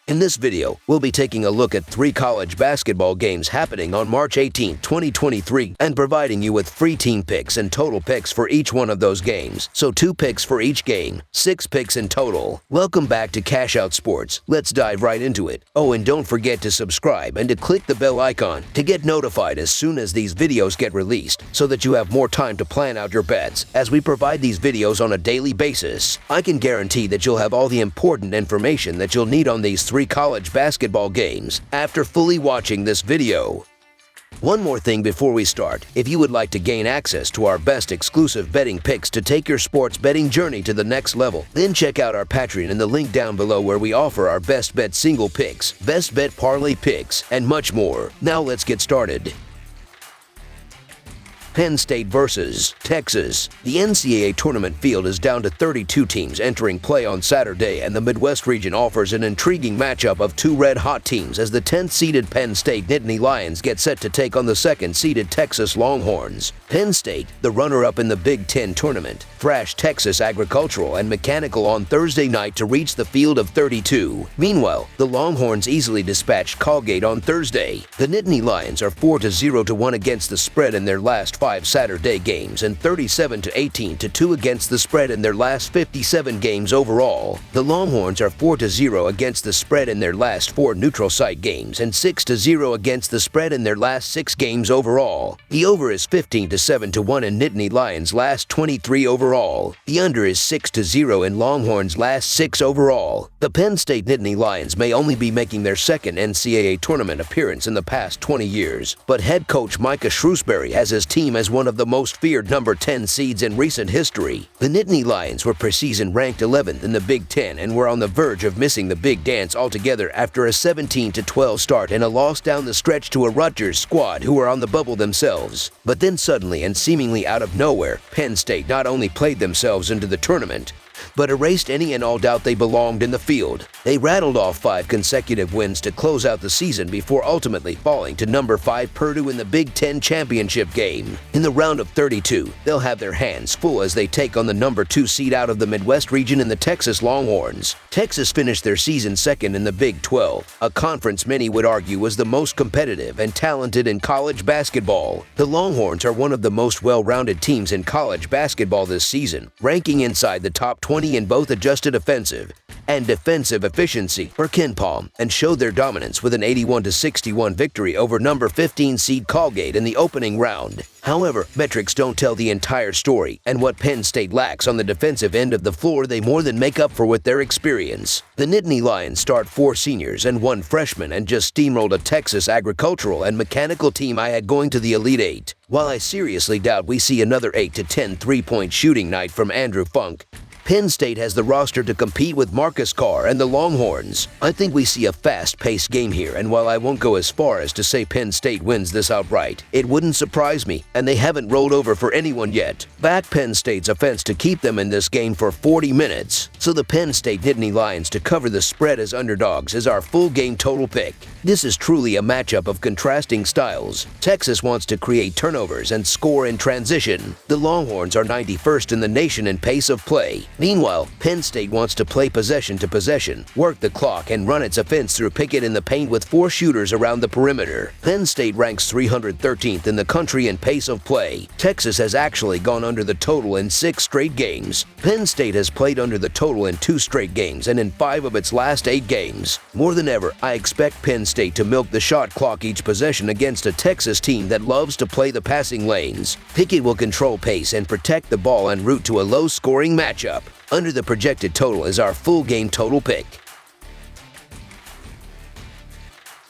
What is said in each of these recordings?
In this video, we'll be taking a look at 3 college basketball games happening on March 18, 2023, and providing you with free team picks and total picks for each one of those games. So 2 picks for each game, 6 picks in total. Welcome back to Cash Out Sports. Let's dive right into it. Oh, and don't forget to subscribe and to click the bell icon to get notified as soon as these videos get released, so that you have more time to plan out your bets. As we provide these videos on a daily basis, I can guarantee that you'll have all the important information that you'll need on these 3 college basketball games after fully watching this video. One more thing before we start. If you would like to gain access to our best exclusive betting picks to take your sports betting journey to the next level, then check out our Patreon in the link down below, where we offer our best bet single picks, best bet parlay picks, and much more. Now let's get started. Penn State versus Texas. The NCAA tournament field is down to 32 teams entering play on Saturday, and the Midwest region offers an intriguing matchup of 2 red-hot teams as the 10th-seeded Penn State Nittany Lions get set to take on the 2nd-seeded Texas Longhorns. Penn State, the runner-up in the Big Ten tournament, thrashed Texas Agricultural and Mechanical on Thursday night to reach the field of 32. Meanwhile, the Longhorns easily dispatched Colgate on Thursday. The Nittany Lions are 4-0-1 against the spread in their last 5 Saturday games and 37-18-2 against the spread in their last 57 games overall. The Longhorns are 4-0 against the spread in their last 4 neutral site games and 6-0 against the spread in their last 6 games overall. The over is 15-7-1 in Nittany Lions' last 23 overall. The under is 6-0 in Longhorns' last 6 overall. The Penn State Nittany Lions may only be making their 2nd NCAA tournament appearance in the past 20 years, but head coach Micah Shrewsbury has his team as one of the most feared number 10 seeds in recent history. The Nittany Lions were preseason ranked 11th in the Big Ten and were on the verge of missing the big dance altogether after a 17-12 start and a loss down the stretch to a Rutgers squad who were on the bubble themselves. But then suddenly and seemingly out of nowhere, Penn State not only played themselves into the tournament, but erased any and all doubt they belonged in the field. They rattled off 5 consecutive wins to close out the season before ultimately falling to number 5 Purdue in the Big Ten championship game. In the round of 32, they'll have their hands full as they take on the number 2 seed out of the Midwest region in the Texas Longhorns. Texas finished their season 2nd in the Big 12, a conference many would argue was the most competitive and talented in college basketball. The Longhorns are one of the most well-rounded teams in college basketball this season, ranking inside the top 20 in both adjusted offensive and defensive efficiency per KenPom, and showed their dominance with an 81-61 victory over number 15 seed Colgate in the opening round. However, metrics don't tell the entire story, and what Penn State lacks on the defensive end of the floor they more than make up for with their experience. The Nittany Lions start 4 seniors and 1 freshman and just steamrolled a Texas Agricultural and Mechanical team I had going to the Elite 8. While I seriously doubt we see another 8-10 3-point shooting night from Andrew Funk, Penn State has the roster to compete with Marcus Carr and the Longhorns. I think we see a fast-paced game here, and while I won't go as far as to say Penn State wins this outright, it wouldn't surprise me, and they haven't rolled over for anyone yet. Back Penn State's offense to keep them in this game for 40 minutes. So the Penn State Nittany Lions to cover the spread as underdogs is our full game total pick. This is truly a matchup of contrasting styles. Texas wants to create turnovers and score in transition. The Longhorns are 91st in the nation in pace of play. Meanwhile, Penn State wants to play possession to possession, work the clock, and run its offense through Pickett in the paint with 4 shooters around the perimeter. Penn State ranks 313th in the country in pace of play. Texas has actually gone under the total in 6 straight games. Penn State has played under the total in 2 straight games and in 5 of its last 8 games. More than ever, I expect Penn State to milk the shot clock each possession against a Texas team that loves to play the passing lanes. Pickett will control pace and protect the ball en route to a low-scoring matchup. Under the projected total is our full game total pick.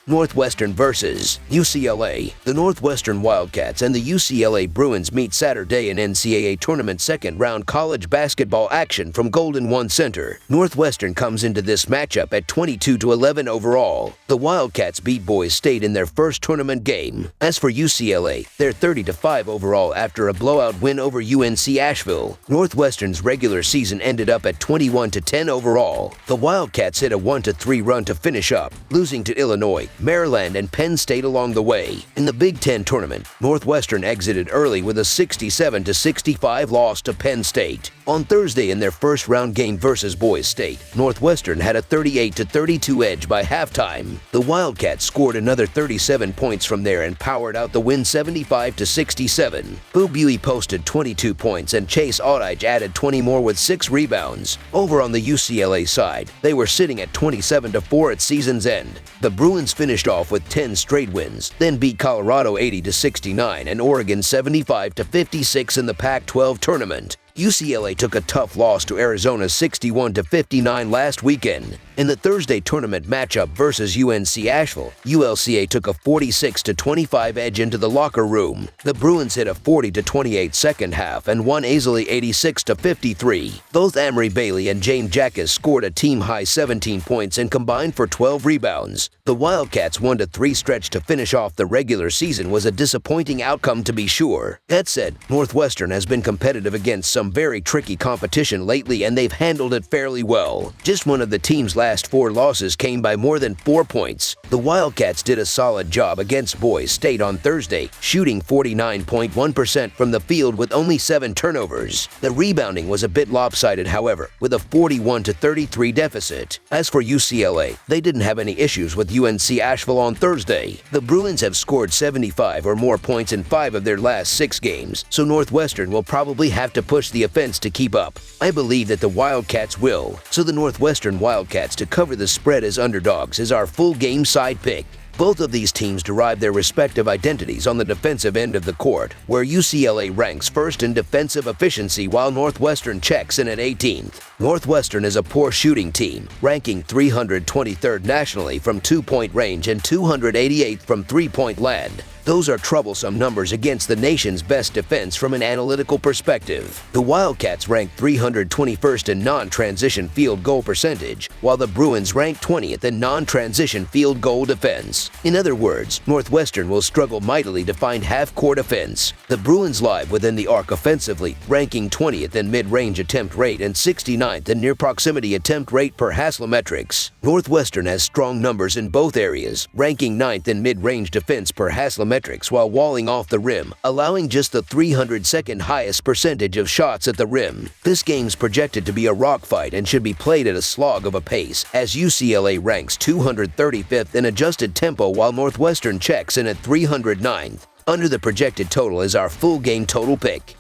Northwestern versus UCLA. The Northwestern Wildcats and the UCLA Bruins meet Saturday in NCAA tournament 2nd round college basketball action from Golden One Center. Northwestern comes into this matchup at 22-11 overall. The Wildcats beat Boise State in their first tournament game. As for UCLA, they're 30-5 overall after a blowout win over UNC Asheville. Northwestern's regular season ended up at 21-10 overall. The Wildcats hit a 1-3 run to finish up, losing to Illinois, Maryland, and Penn State along the way. In the Big Ten tournament, Northwestern exited early with a 67-65 loss to Penn State. On Thursday in their first-round game versus Boise State, Northwestern had a 38-32 edge by halftime. The Wildcats scored another 37 points from there and powered out the win 75-67. Boo Buie posted 22 points and Chase Audich added 20 more with 6 rebounds. Over on the UCLA side, they were sitting at 27-4 at season's end. The Bruins finished off with 10 straight wins, then beat Colorado 80-69 and Oregon 75-56 in the Pac-12 tournament. UCLA took a tough loss to Arizona 61-59 last weekend. In the Thursday tournament matchup versus UNC Asheville, ULCA took a 46-25 edge into the locker room. The Bruins hit a 40-28 second half and won easily 86-53. Both Amory Bailey and James Jackas scored a team-high 17 points and combined for 12 rebounds. The Wildcats' 1-3 stretch to finish off the regular season was a disappointing outcome to be sure. That said, Northwestern has been competitive against some very tricky competition lately and they've handled it fairly well. Just one of the team's last 4 losses came by more than 4 points. The Wildcats did a solid job against Boise State on Thursday, shooting 49.1% from the field with only 7 turnovers. The rebounding was a bit lopsided, however, with a 41-33 deficit. As for UCLA, they didn't have any issues with UNC Asheville on Thursday. The Bruins have scored 75 or more points in 5 of their last 6 games, so Northwestern will probably have to push the offense to keep up. I believe that the Wildcats will, so the Northwestern Wildcats to cover the spread as underdogs is our full game side pick. Both of these teams derive their respective identities on the defensive end of the court, where UCLA ranks first in defensive efficiency while Northwestern checks in at 18th. Northwestern is a poor shooting team, ranking 323rd nationally from 2-point range and 288th from 3-point land. Those are troublesome numbers against the nation's best defense from an analytical perspective. The Wildcats rank 321st in non-transition field goal percentage, while the Bruins rank 20th in non-transition field goal defense. In other words, Northwestern will struggle mightily to find half-court offense. The Bruins lie within the arc offensively, ranking 20th in mid-range attempt rate and 69th in near-proximity attempt rate per Haslametrics. Northwestern has strong numbers in both areas, ranking 9th in mid-range defense per Haslametrics while walling off the rim, allowing just the 302nd highest percentage of shots at the rim. This game's projected to be a rock fight and should be played at a slog of a pace, as UCLA ranks 235th in adjusted tempo while Northwestern checks in at 309th. Under the projected total is our full game total pick.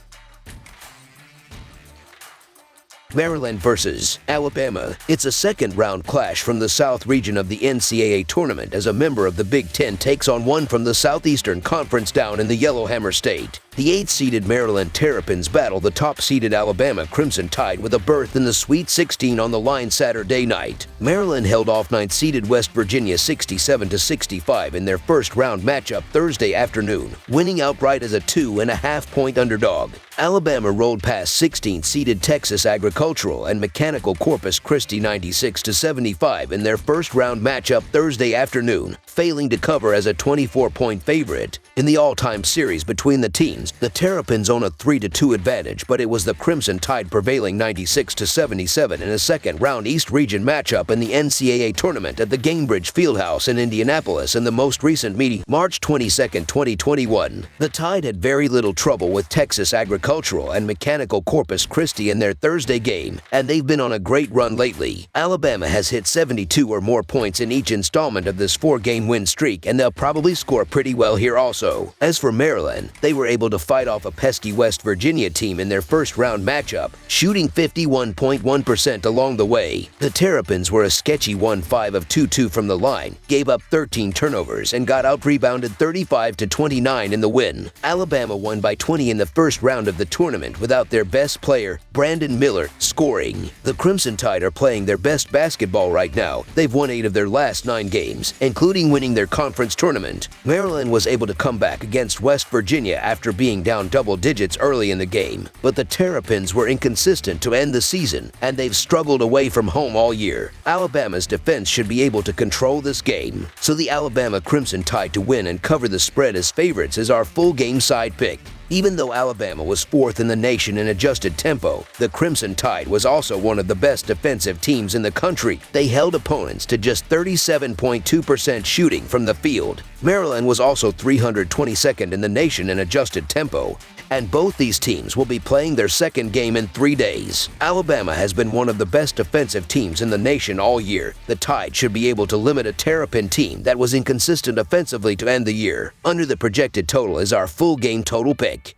Maryland versus Alabama. It's a second-round clash from the South region of the NCAA tournament as a member of the Big Ten takes on one from the Southeastern Conference down in the Yellowhammer State. The 8th-seeded Maryland Terrapins battle the top-seeded Alabama Crimson Tide with a berth in the Sweet 16 on the line Saturday night. Maryland held off 9th-seeded West Virginia 67-65 in their first-round matchup Thursday afternoon, winning outright as a 2.5-point underdog. Alabama rolled past 16th-seeded Texas Agricultural and Mechanical Corpus Christi 96-75 in their first-round matchup Thursday afternoon, failing to cover as a 24-point favorite. In the all-time series between the teams, the Terrapins own a 3-2 advantage, but it was the Crimson Tide prevailing 96-77 in a second-round East Region matchup in the NCAA tournament at the Gainbridge Fieldhouse in Indianapolis in the most recent meeting, March 22, 2021. The Tide had very little trouble with Texas Agricultural and Mechanical Corpus Christi in their Thursday game, and they've been on a great run lately. Alabama has hit 72 or more points in each installment of this 4-game win streak, and they'll probably score pretty well here also. As for Maryland, they were able to fight off a pesky West Virginia team in their first-round matchup, shooting 51.1% along the way. The Terrapins were a sketchy 1-5 of 2-2 from the line, gave up 13 turnovers, and got out-rebounded 35-29 in the win. Alabama won by 20 in the first round of the tournament without their best player, Brandon Miller, scoring. The Crimson Tide are playing their best basketball right now. They've won 8 of their last 9 games, including winning their conference tournament. Maryland was able to come back against West Virginia after being down double digits early in the game, but the Terrapins were inconsistent to end the season, and they've struggled away from home all year. Alabama's defense should be able to control this game, so the Alabama Crimson Tide to win and cover the spread as favorites is our full game side pick. Even though Alabama was 4th in the nation in adjusted tempo, the Crimson Tide was also one of the best defensive teams in the country. They held opponents to just 37.2% shooting from the field. Maryland was also 322nd in the nation in adjusted tempo, and both these teams will be playing their second game in 3 days. Alabama has been one of the best defensive teams in the nation all year. The Tide should be able to limit a Terrapin team that was inconsistent offensively to end the year. Under the projected total is our full game total pick.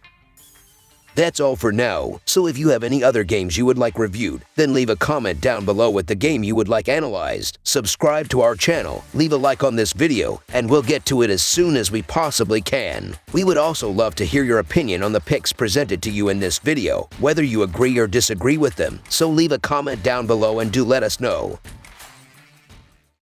That's all for now, so if you have any other games you would like reviewed, then leave a comment down below with the game you would like analyzed. Subscribe to our channel, leave a like on this video, and we'll get to it as soon as we possibly can. We would also love to hear your opinion on the picks presented to you in this video, whether you agree or disagree with them, so leave a comment down below and do let us know.